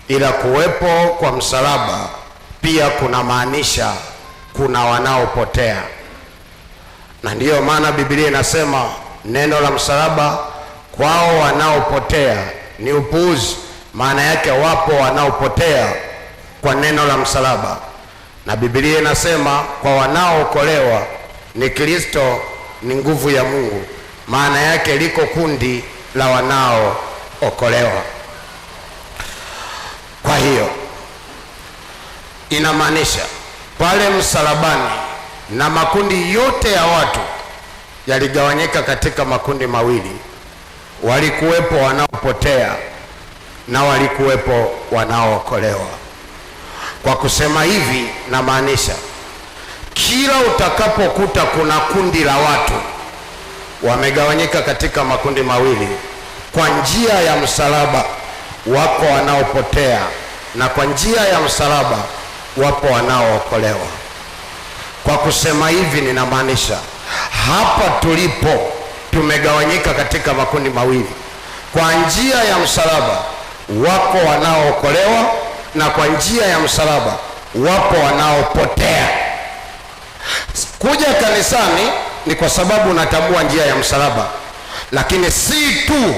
ila kuwepo kwa msalaba pia kuna maanisha kuna wanaopotea. Na ndiyo maana Biblia inasema neno la msalaba kwao wanaopotea ni upuuzi. Maana yake wapo wanaopotea kwa neno la msalaba. Na Biblia inasema kwa wanaookolewa ni Kristo, ni nguvu ya Mungu. Maana yake liko kundi la wanaookolewa. Kwa hiyo inamaanisha pale msalabani, na makundi yote ya watu yaligawanyika katika makundi mawili. Walikuwepo wanaopotea na walikuwepo wanaookolewa. Kwa kusema hivi, na maanisha kila utakapokuta kuna kundi la watu wamegawanyika katika makundi mawili, kwa njia ya msalaba wako wanaopotea na kwa njia ya msalaba wapo wanaookolewa. Kwa kusema hivi, ninamaanisha hapa tulipo tumegawanyika katika makundi mawili. Kwa njia ya msalaba wako wanaookolewa na kwa njia ya msalaba wapo wanaopotea. Kuja kanisani ni kwa sababu unatambua njia ya msalaba, lakini si tu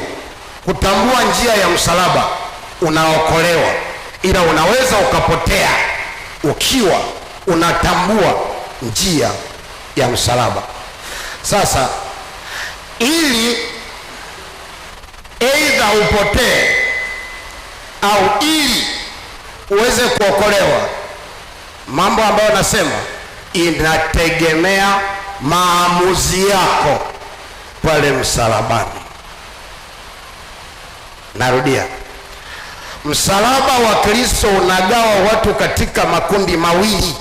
kutambua njia ya msalaba unaokolewa, ila unaweza ukapotea ukiwa unatambua njia ya msalaba. Sasa ili aidha upotee au ili uweze kuokolewa, mambo ambayo nasema inategemea maamuzi yako pale msalabani. Narudia, msalaba wa Kristo unagawa watu katika makundi mawili.